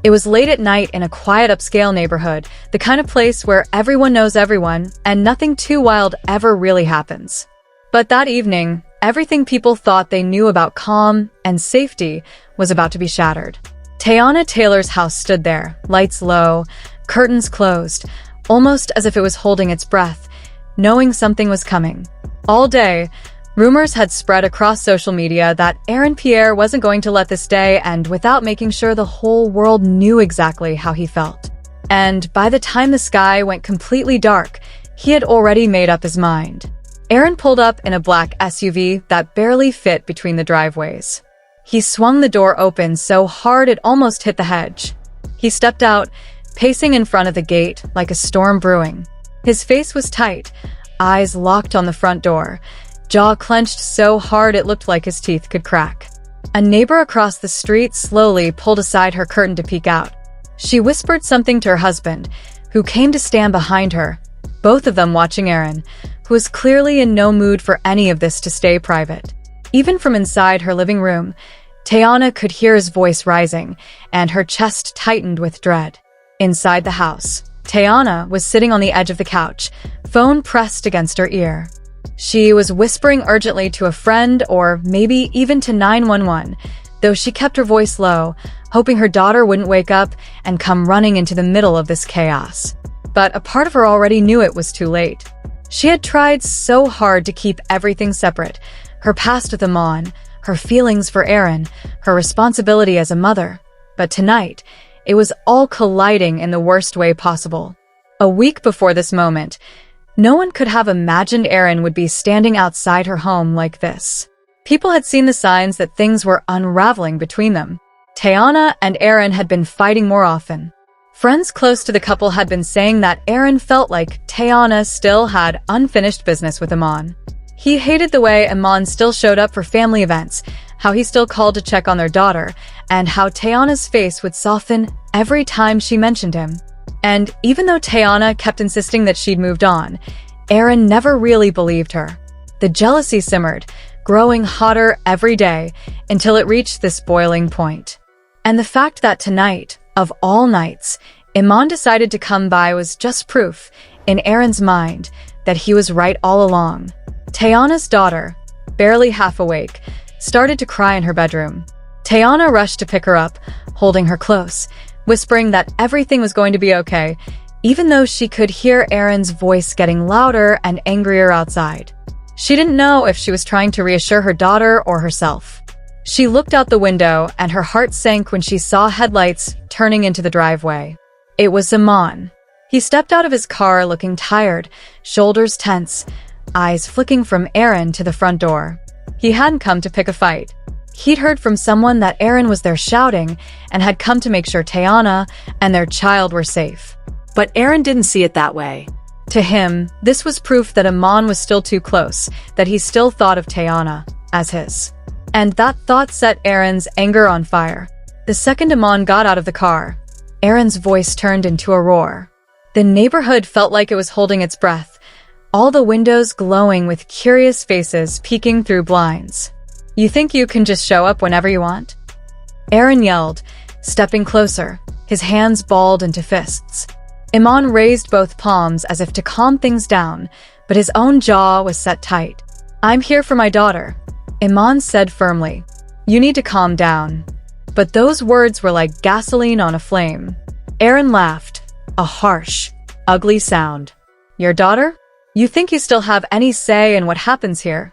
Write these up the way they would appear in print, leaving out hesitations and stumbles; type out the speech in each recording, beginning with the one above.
It was late at night in a quiet upscale neighborhood, the kind of place where everyone knows everyone and nothing too wild ever really happens. But that evening, everything people thought they knew about calm and safety was about to be shattered. Teyana Taylor's house stood there, lights low, curtains closed, almost as if it was holding its breath, knowing something was coming. All day, rumors had spread across social media that Pierre wasn't going to let this day end without making sure the whole world knew exactly how he felt. And by the time the sky went completely dark, he had already made up his mind. Aaron pulled up in a black SUV that barely fit between the driveways. He swung the door open so hard it almost hit the hedge. He stepped out, pacing in front of the gate like a storm brewing. His face was tight, eyes locked on the front door, jaw clenched so hard it looked like his teeth could crack. A neighbor across the street slowly pulled aside her curtain to peek out. She whispered something to her husband, who came to stand behind her, both of them watching Aaron, who was clearly in no mood for any of this to stay private. Even from inside her living room, Teyana could hear his voice rising, and her chest tightened with dread. Inside the house, Teyana was sitting on the edge of the couch, phone pressed against her ear. She was whispering urgently to a friend or maybe even to 911, though she kept her voice low, hoping her daughter wouldn't wake up and come running into the middle of this chaos. But a part of her already knew it was too late. She had tried so hard to keep everything separate, her past with Aman, her feelings for Aaron, her responsibility as a mother. But tonight, it was all colliding in the worst way possible. A week before this moment, no one could have imagined Aaron would be standing outside her home like this. People had seen the signs that things were unraveling between them. Teyana and Aaron had been fighting more often. Friends close to the couple had been saying that Aaron felt like Teyana still had unfinished business with Aman. He hated the way Aman still showed up for family events, how he still called to check on their daughter, and how Teyana's face would soften every time she mentioned him. And even though Teyana kept insisting that she'd moved on, Aaron never really believed her. The jealousy simmered, growing hotter every day until it reached this boiling point. And the fact that tonight, of all nights, Iman decided to come by was just proof, in Aaron's mind, that he was right all along. Teyana's daughter, barely half awake, started to cry in her bedroom. Teyana rushed to pick her up, holding her close, whispering that everything was going to be okay, even though she could hear Aaron's voice getting louder and angrier outside. She didn't know if she was trying to reassure her daughter or herself. She looked out the window and her heart sank when she saw headlights turning into the driveway. It was Aman. He stepped out of his car looking tired, shoulders tense, eyes flicking from Aaron to the front door. He hadn't come to pick a fight. He'd heard from someone that Aaron was there shouting and had come to make sure Teyana and their child were safe. But Aaron didn't see it that way. To him, this was proof that Aman was still too close, that he still thought of Teyana as his. And that thought set Aaron's anger on fire. The second Aman got out of the car, Aaron's voice turned into a roar. The neighborhood felt like it was holding its breath, all the windows glowing with curious faces peeking through blinds. "You think you can just show up whenever you want?" Aaron yelled, stepping closer, his hands balled into fists. Iman raised both palms as if to calm things down, but his own jaw was set tight. "I'm here for my daughter," Iman said firmly. "You need to calm down." But those words were like gasoline on a flame. Aaron laughed, a harsh, ugly sound. "Your daughter? You think you still have any say in what happens here?"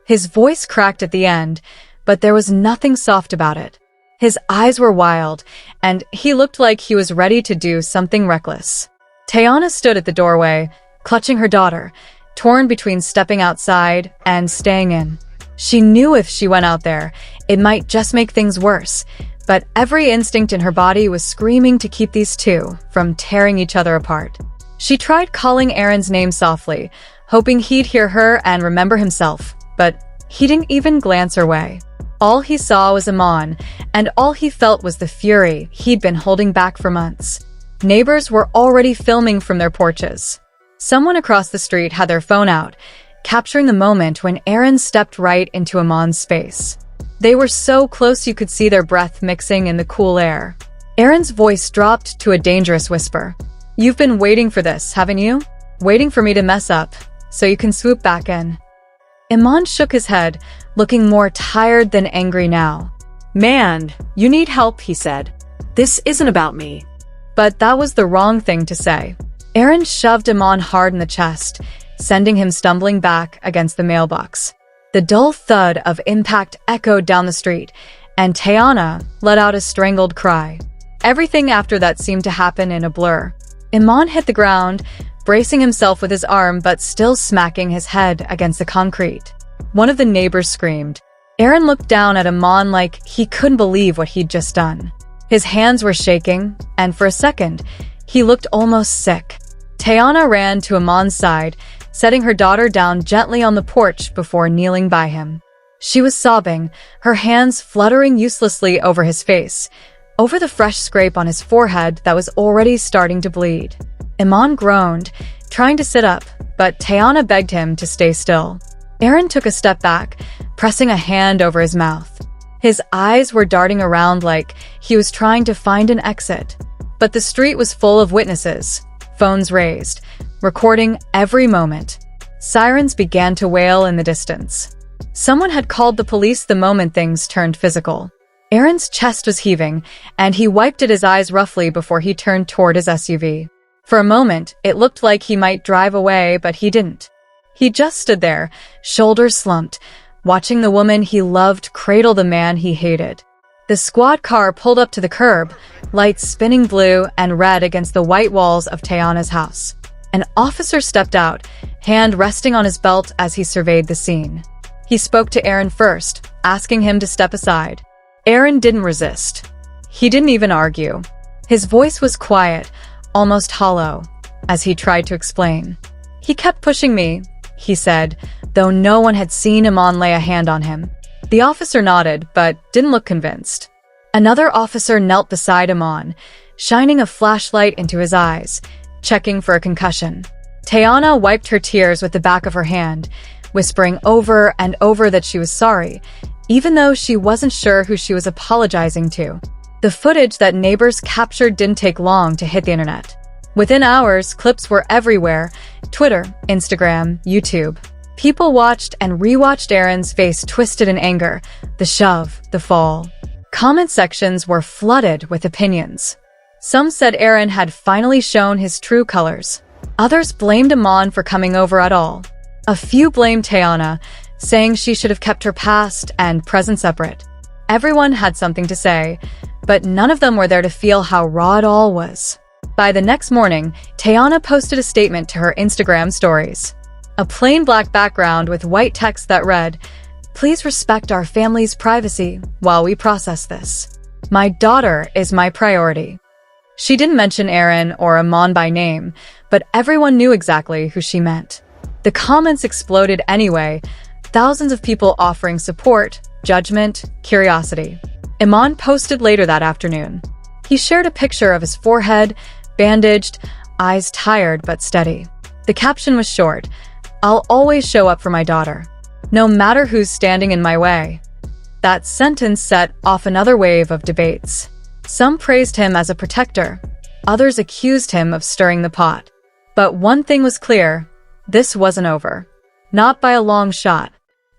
His voice cracked at the end, but there was nothing soft about it. His eyes were wild, and he looked like he was ready to do something reckless. Teyana stood at the doorway, clutching her daughter, torn between stepping outside and staying in. She knew if she went out there, It might just make things worse, but every instinct in her body was screaming to keep these two from tearing each other apart. She tried calling Aaron's name softly, hoping he'd hear her and remember himself, but he didn't even glance her way. All he saw was Aman, and all he felt was the fury he'd been holding back for months. Neighbors were already filming from their porches. Someone across the street had their phone out, capturing the moment when Aaron stepped right into Aman's space. They were so close you could see their breath mixing in the cool air. Aaron's voice dropped to a dangerous whisper. "You've been waiting for this, haven't you? Waiting for me to mess up, so you can swoop back in." Iman shook his head, looking more tired than angry now. "Man, you need help," he said. "This isn't about me." But that was the wrong thing to say. Aaron shoved Iman hard in the chest, sending him stumbling back against the mailbox. The dull thud of impact echoed down the street, and Teyana let out a strangled cry. Everything after that seemed to happen in a blur. Iman hit the ground, bracing himself with his arm but still smacking his head against the concrete. One of the neighbors screamed. Aaron looked down at Aman like he couldn't believe what he'd just done. His hands were shaking, and for a second, he looked almost sick. Teyana ran to Aman's side, setting her daughter down gently on the porch before kneeling by him. She was sobbing, her hands fluttering uselessly over his face, over the fresh scrape on his forehead that was already starting to bleed. Iman groaned, trying to sit up, but Teyana begged him to stay still. Aaron took a step back, pressing a hand over his mouth. His eyes were darting around like he was trying to find an exit. But the street was full of witnesses, phones raised, recording every moment. Sirens began to wail in the distance. Someone had called the police the moment things turned physical. Aaron's chest was heaving, and he wiped at his eyes roughly before he turned toward his SUV. For a moment, it looked like he might drive away, but he didn't. He just stood there, shoulders slumped, watching the woman he loved cradle the man he hated. The squad car pulled up to the curb, lights spinning blue and red against the white walls of Teyana's house. An officer stepped out, hand resting on his belt as he surveyed the scene. He spoke to Aaron first, asking him to step aside. Aaron didn't resist. He didn't even argue. His voice was quiet, almost hollow, as he tried to explain. "He kept pushing me," he said, though no one had seen Iman lay a hand on him. The officer nodded, but didn't look convinced. Another officer knelt beside Aman, shining a flashlight into his eyes, checking for a concussion. Teyana wiped her tears with the back of her hand, whispering over and over that she was sorry, even though she wasn't sure who she was apologizing to. The footage that neighbors captured didn't take long to hit the internet. Within hours, clips were everywhere: Twitter, Instagram, YouTube. People watched and rewatched Aaron's face twisted in anger, the shove, the fall. Comment sections were flooded with opinions. Some said Aaron had finally shown his true colors. Others blamed Aman for coming over at all. A few blamed Teyana, saying she should have kept her past and present separate. Everyone had something to say, but none of them were there to feel how raw it all was. By the next morning, Teyana posted a statement to her Instagram stories. A plain black background with white text that read, "Please respect our family's privacy while we process this. My daughter is my priority." She didn't mention Aaron or Aman by name, but everyone knew exactly who she meant. The comments exploded anyway, thousands of people offering support, judgment, curiosity. Iman posted later that afternoon. He shared a picture of his forehead, bandaged, eyes tired but steady. The caption was short, "I'll always show up for my daughter, no matter who's standing in my way." That sentence set off another wave of debates. Some praised him as a protector, others accused him of stirring the pot. But one thing was clear, this wasn't over. Not by a long shot.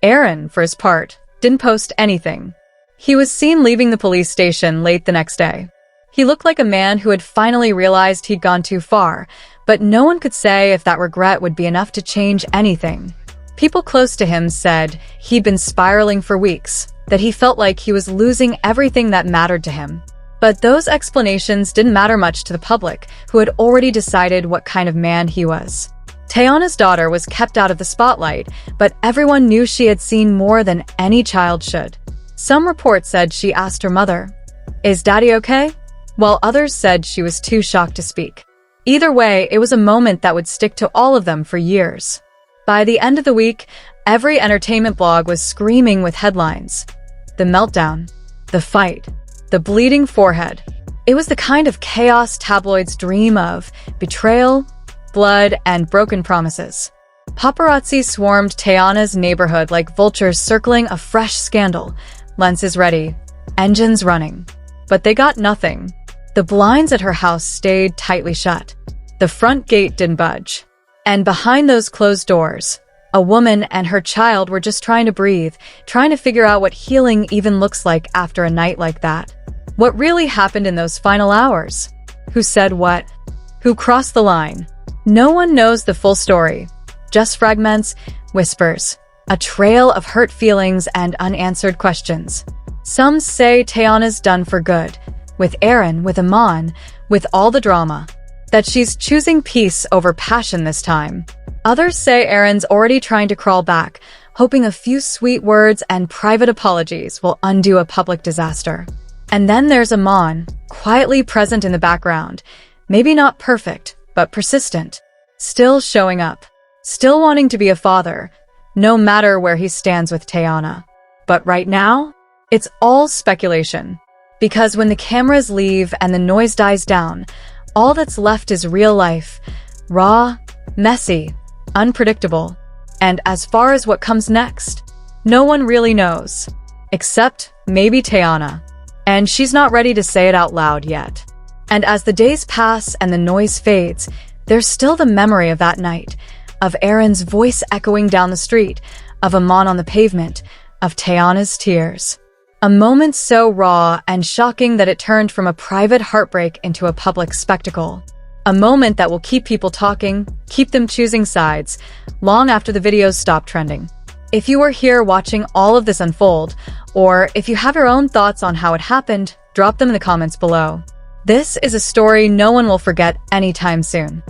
Aaron, for his part, didn't post anything. He was seen leaving the police station late the next day. He looked like a man who had finally realized he'd gone too far, but no one could say if that regret would be enough to change anything. People close to him said he'd been spiraling for weeks, that he felt like he was losing everything that mattered to him. But those explanations didn't matter much to the public, who had already decided what kind of man he was. Teyana's daughter was kept out of the spotlight, but everyone knew she had seen more than any child should. Some reports said she asked her mother, "Is daddy okay?" while others said she was too shocked to speak. Either way, it was a moment that would stick to all of them for years. By the end of the week, every entertainment blog was screaming with headlines. The meltdown, the fight, the bleeding forehead. It was the kind of chaos tabloids dream of: betrayal, blood, and broken promises. Paparazzi swarmed Teyana's neighborhood like vultures circling a fresh scandal, lenses ready, engines running. But they got nothing. The blinds at her house stayed tightly shut. The front gate didn't budge. And behind those closed doors, a woman and her child were just trying to breathe, trying to figure out what healing even looks like after a night like that. What really happened in those final hours? Who said what? Who crossed the line? No one knows the full story. Just fragments, whispers, a trail of hurt feelings and unanswered questions. Some say Teyana's done for good, with Aaron, with Aman, with all the drama, that she's choosing peace over passion this time. Others say Aaron's already trying to crawl back, hoping a few sweet words and private apologies will undo a public disaster. And then there's Aman, quietly present in the background, maybe not perfect, but persistent, still showing up, still wanting to be a father, no matter where he stands with Teyana. But right now, it's all speculation. Because when the cameras leave and the noise dies down, all that's left is real life, raw, messy, unpredictable. And as far as what comes next, no one really knows, except maybe Teyana. And she's not ready to say it out loud yet. And as the days pass and the noise fades, there's still the memory of that night, of Aaron's voice echoing down the street, of Aman on the pavement, of Teyana's tears. A moment so raw and shocking that it turned from a private heartbreak into a public spectacle. A moment that will keep people talking, keep them choosing sides, long after the videos stop trending. If you were here watching all of this unfold, or if you have your own thoughts on how it happened, drop them in the comments below. This is a story no one will forget anytime soon.